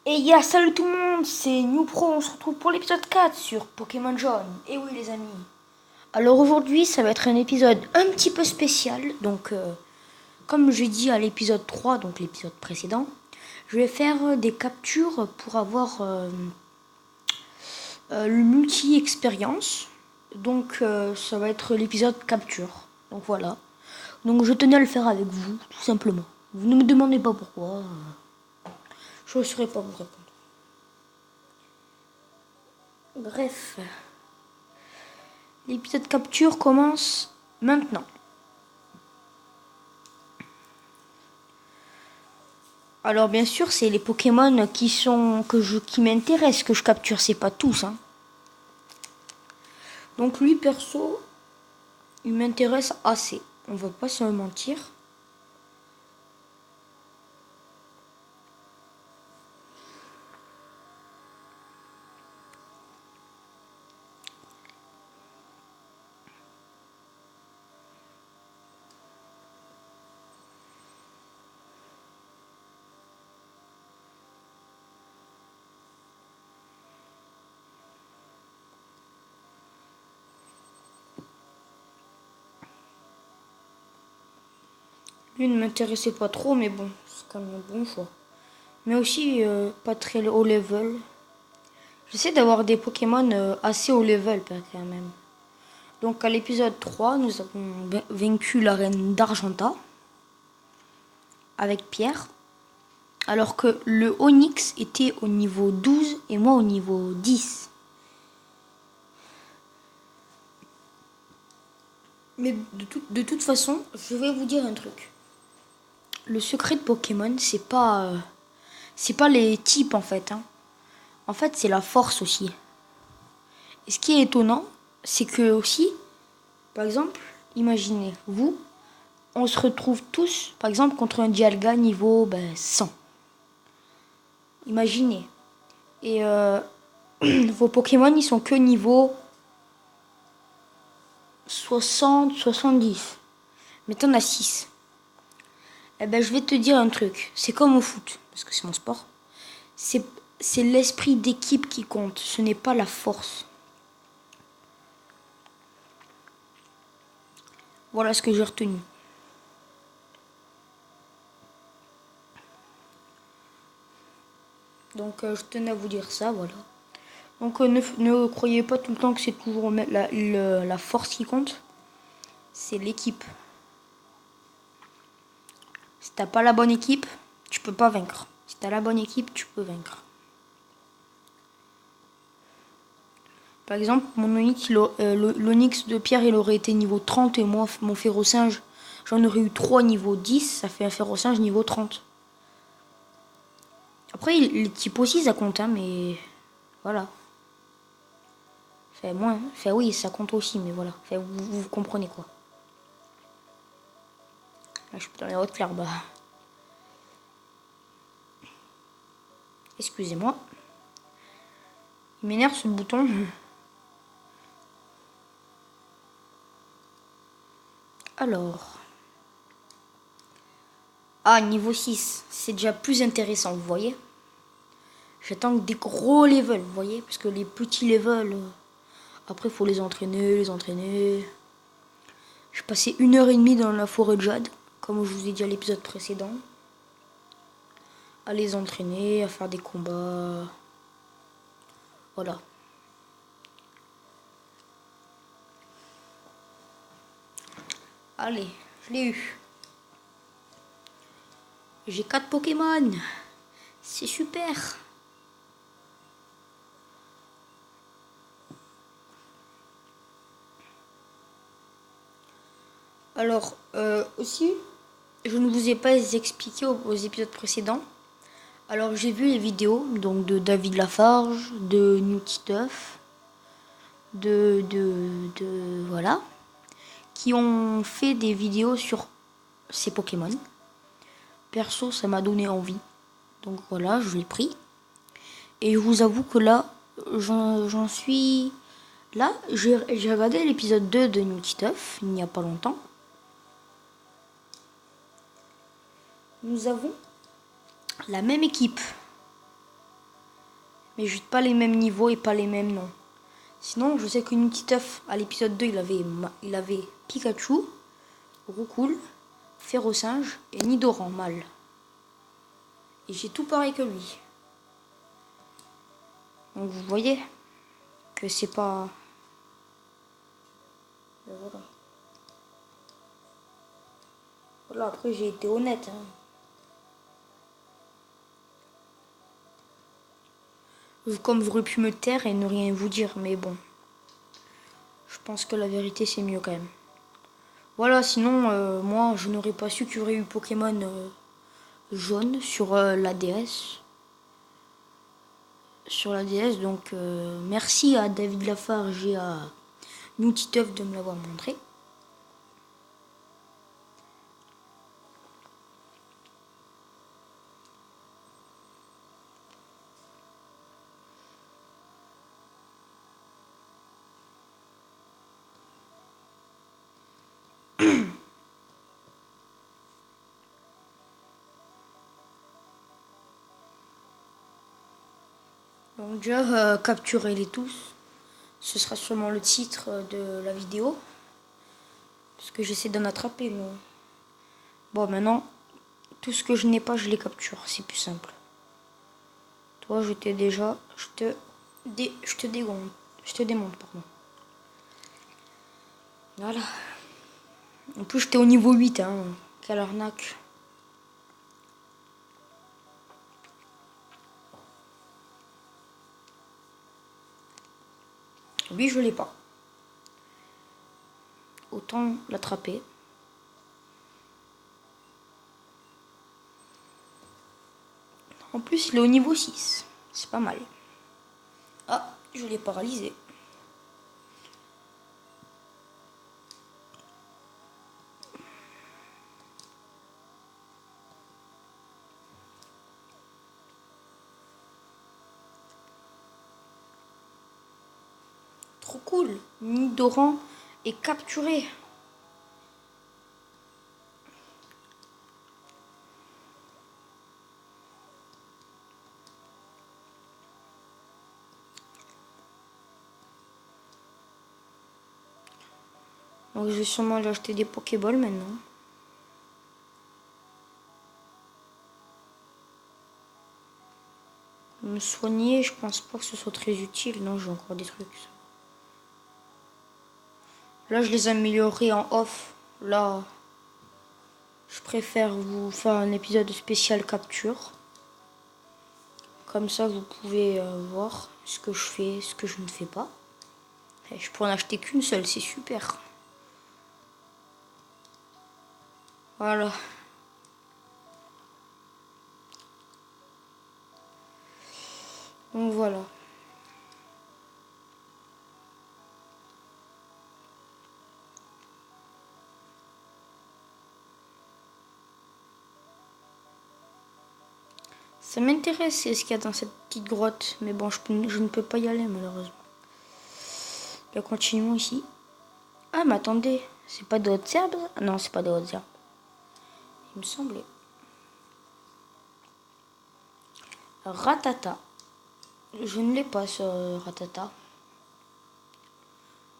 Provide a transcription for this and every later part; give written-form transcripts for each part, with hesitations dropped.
Et ya, salut tout le monde, c'est New Pro, on se retrouve pour l'épisode 4 sur Pokémon Jaune. Et oui les amis. Alors aujourd'hui ça va être un épisode un petit peu spécial. Donc comme j'ai dit à l'épisode 3, donc l'épisode précédent, je vais faire des captures pour avoir le multi-expérience. Donc ça va être l'épisode capture. Donc voilà. Donc je tenais à le faire avec vous, tout simplement. Vous ne me demandez pas pourquoi. Je ne saurais pas vous répondre. Bref. L'épisode capture commence maintenant. Alors bien sûr, c'est les Pokémon qui m'intéressent que je capture, c'est pas tous hein. Donc lui perso, il m'intéresse assez. On va pas se mentir. Lui ne m'intéressait pas trop, mais bon, c'est quand même un bon choix. Mais aussi pas très haut level. J'essaie d'avoir des Pokémon assez haut level quand même. Donc à l'épisode 3, nous avons vaincu la reine d'Argenta avec Pierre. Alors que le Onix était au niveau 12 et moi au niveau 10. Mais de toute façon, je vais vous dire un truc. Le secret de Pokémon, c'est pas les types en fait. Hein. En fait, c'est la force aussi. Et ce qui est étonnant, c'est que aussi, par exemple, imaginez, vous, on se retrouve tous, par exemple, contre un Dialga niveau 100. Imaginez. Et vos Pokémon, ils sont que niveau 60, 70. Mais t'en as 6. Eh ben, je vais te dire un truc. C'est comme au foot, parce que c'est mon sport. C'est l'esprit d'équipe qui compte. Ce n'est pas la force. Voilà ce que j'ai retenu. Donc, je tenais à vous dire ça, voilà. Donc, ne croyez pas tout le temps que c'est toujours la force qui compte. C'est l'équipe. Si t'as pas la bonne équipe, tu peux pas vaincre. Si t'as la bonne équipe, tu peux vaincre. Par exemple, mon Onix, l'Onix de Pierre, il aurait été niveau 30 et moi, mon Férocinge, j'en aurais eu 3 niveau 10, ça fait un Férocinge niveau 30. Après, les types aussi, ça compte, hein, mais voilà. Fait moins, fait oui, ça compte aussi, mais voilà. Fait, vous comprenez quoi. Là, je suis dans les hautes clairs, bah. Excusez-moi. Il m'énerve ce bouton. Alors. Ah, niveau 6. C'est déjà plus intéressant, vous voyez. J'attends des gros levels, vous voyez. Parce que les petits levels, après, il faut les entraîner, les entraîner. J'ai passé 1 heure et demie dans la forêt de Jade, comme je vous ai dit à l'épisode précédent. À les entraîner, à faire des combats. Voilà. Allez, je l'ai eu. J'ai 4 Pokémon. C'est super. Alors, aussi, je ne vous ai pas expliqué aux épisodes précédents. Alors, j'ai vu les vidéos donc de David Lafarge, de Newtituff, voilà, qui ont fait des vidéos sur ces Pokémon. Perso, ça m'a donné envie. Donc voilà, je l'ai pris. Et je vous avoue que là, j'en suis... Là, j'ai regardé l'épisode 2 de Newtituff, il n'y a pas longtemps. Nous avons la même équipe. Mais juste pas les mêmes niveaux et pas les mêmes noms. Sinon, je sais que Nutiteuf, à l'épisode 2, il avait Pikachu, Roucoule, Férocinge et Nidoran mâle. Et j'ai tout pareil que lui. Donc vous voyez que c'est pas... Voilà. Voilà, après j'ai été honnête. Comme vous auriez pu me taire et ne rien vous dire, mais bon. Je pense que la vérité c'est mieux quand même. Voilà, sinon, moi je n'aurais pas su qu'il y aurait eu Pokémon jaune sur la DS. Sur la DS, donc merci à David Lafarge et à Nutiteuf de me l'avoir montré. Donc déjà, capturez-les tous. Ce sera sûrement le titre de la vidéo. Parce que j'essaie d'en attraper, mais... Bon, maintenant, tout ce que je n'ai pas, je les capture. C'est plus simple. Toi, je t'ai déjà... Je te démonte, pardon. Voilà. En plus, j'étais au niveau 8, hein. Quelle arnaque. Lui, je l'ai pas. Autant l'attraper. En plus, il est au niveau 6. C'est pas mal. Ah, je l'ai paralysé. Trop cool. Nidoran est capturé. Donc je vais sûrement aller acheter des Pokéballs maintenant. Me soigner, je pense pas que ce soit très utile. Non, j'ai encore des trucs. Là, je les améliorerai en off. Là, je préfère vous faire un épisode spécial capture. Comme ça, vous pouvez voir ce que je fais, ce que je ne fais pas. Et je pourrais en acheter qu'une seule, c'est super. Voilà. Donc voilà. Ça m'intéresse ce qu'il y a dans cette petite grotte. Mais bon, je ne peux pas y aller malheureusement. Bien, continuons ici. Ah, mais attendez. C'est pas de hautes herbes? Ah non, c'est pas de hautes herbes. Il me semblait. Ratata. Je ne l'ai pas ce Ratata.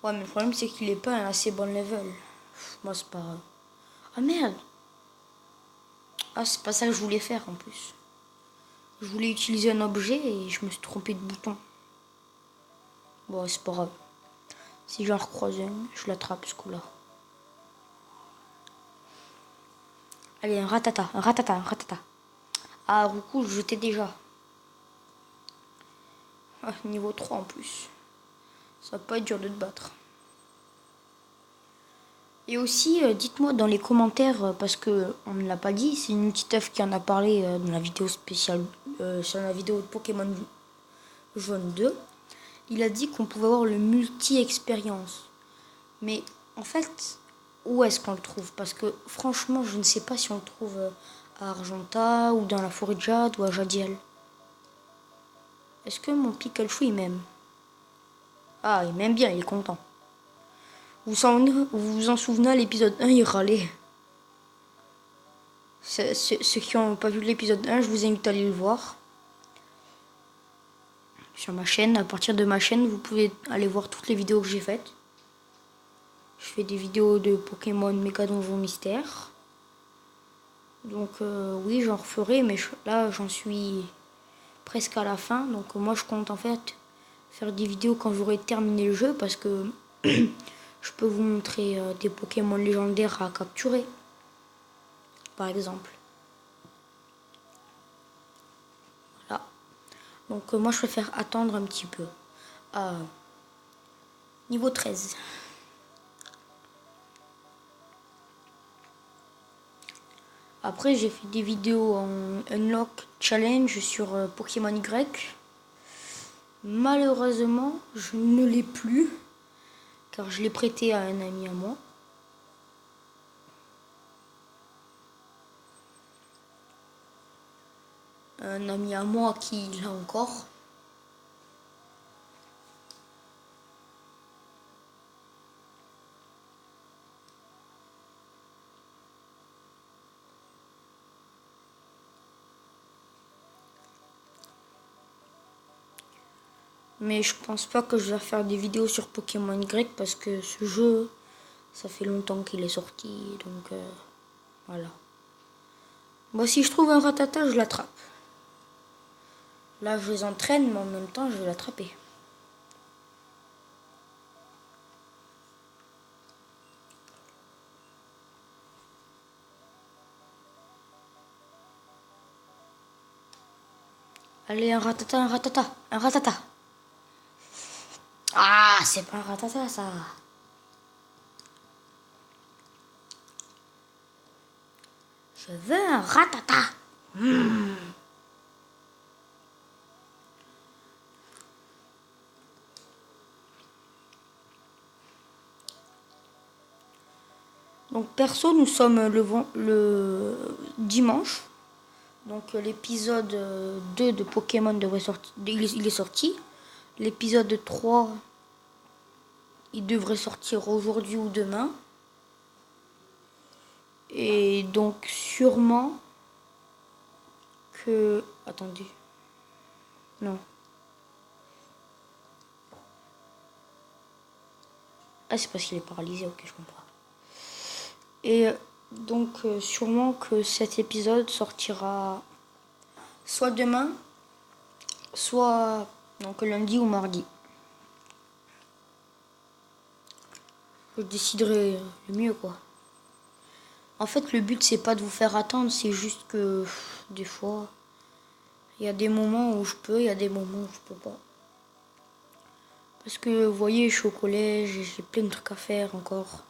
Ouais, mais le problème c'est qu'il est pas à un assez bon level. Moi, c'est pas grave. Ah merde! Ah, c'est pas ça que je voulais faire en plus. Je voulais utiliser un objet et je me suis trompé de bouton. Bon, c'est pas grave. Si j'en recroise un, je l'attrape ce coup-là. Allez, un ratata, un ratata, un ratata. Ah, Roucou, je t'ai déjà. Ah, niveau 3 en plus. Ça va pas être dur de te battre. Et aussi, dites-moi dans les commentaires, parce que on ne l'a pas dit, c'est Nutiteuf qui en a parlé dans la vidéo spéciale, sur la vidéo de Pokémon Jaune 2. Il a dit qu'on pouvait avoir le multi-expérience. Mais en fait, où est-ce qu'on le trouve? Parce que franchement, je ne sais pas si on le trouve à Argenta, ou dans la forêt de Jade, ou à Jadiel. Est-ce que mon Pikachu il m'aime? Ah, il m'aime bien, il est content. Vous vous en souvenez, à l'épisode 1, il râlait. Ceux qui n'ont pas vu l'épisode 1, je vous invite à aller le voir. sur ma chaîne. À partir de ma chaîne, vous pouvez aller voir toutes les vidéos que j'ai faites. Je fais des vidéos de Pokémon Méga Donjon Mystère. Donc oui, j'en referai, mais là j'en suis presque à la fin. Donc moi je compte en fait faire des vidéos quand j'aurai terminé le jeu, parce que je peux vous montrer des Pokémon légendaires à capturer, par exemple. Voilà. Donc moi je préfère attendre un petit peu. Niveau 13. Après j'ai fait des vidéos en Unlock Challenge sur Pokémon Y. Malheureusement je ne l'ai plus, car je l'ai prêté à un ami à moi. Un ami à moi qui l'a encore. Mais je pense pas que je vais faire des vidéos sur Pokémon Y, parce que ce jeu, ça fait longtemps qu'il est sorti. Donc voilà. Moi, si je trouve un Rattata, je l'attrape. Là, je les entraîne, mais en même temps, je vais l'attraper. Allez, un Rattata, un Rattata, un Rattata. Ah, c'est pas un Rattata, ça. Je veux un Rattata. Donc perso, nous sommes le dimanche. Donc l'épisode 2 de Pokémon devrait sortir. Il est sorti. L'épisode 3, il devrait sortir aujourd'hui ou demain. Et donc sûrement que... Attendez. Non. Ah, c'est parce qu'il est paralysé, ok, je comprends. Et donc sûrement que cet épisode sortira soit demain, soit donc lundi ou mardi. Je déciderai le mieux, quoi. En fait, le but c'est pas de vous faire attendre, c'est juste que des fois, il y a des moments où je peux, il y a des moments où je peux pas. Parce que vous voyez, je suis au collège, j'ai plein de trucs à faire encore.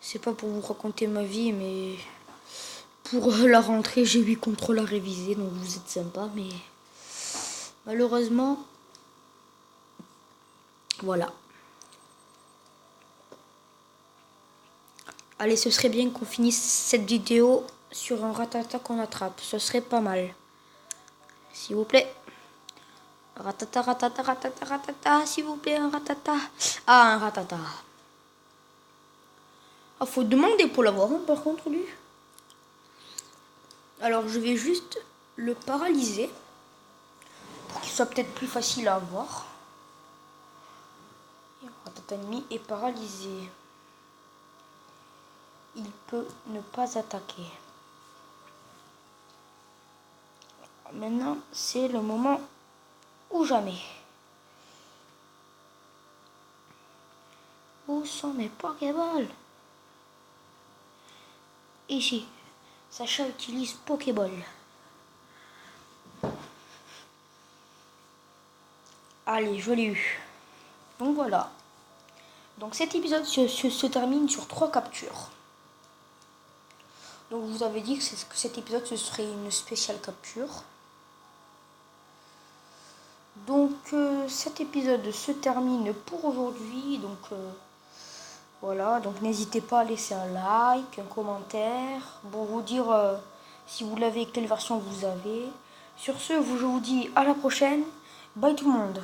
C'est pas pour vous raconter ma vie, mais pour la rentrée, j'ai 8 contrôles à réviser, donc vous êtes sympa, mais malheureusement, voilà. Allez, ce serait bien qu'on finisse cette vidéo sur un Rattata qu'on attrape. Ce serait pas mal. S'il vous plaît. Ratata, ratata, ratata, ratata. S'il vous plaît, un Rattata. Ah, un Rattata. Ah, faut demander pour l'avoir, hein, par contre, lui. Alors, je vais juste le paralyser, pour qu'il soit peut-être plus facile à avoir. Rattata ennemi est paralysé. Il peut ne pas attaquer. Maintenant, c'est le moment ou jamais. Où sont mes Pokéballs? Ici. Sacha utilise Pokéball. Allez, je l'ai eu. Donc voilà. Donc cet épisode se termine sur 3 captures. Donc vous avez dit que cet épisode ce serait une spéciale capture. Donc cet épisode se termine pour aujourd'hui. Donc voilà, donc n'hésitez pas à laisser un like, un commentaire, pour vous dire si vous l'avez, quelle version vous avez. Sur ce, je vous dis à la prochaine. Bye tout le monde.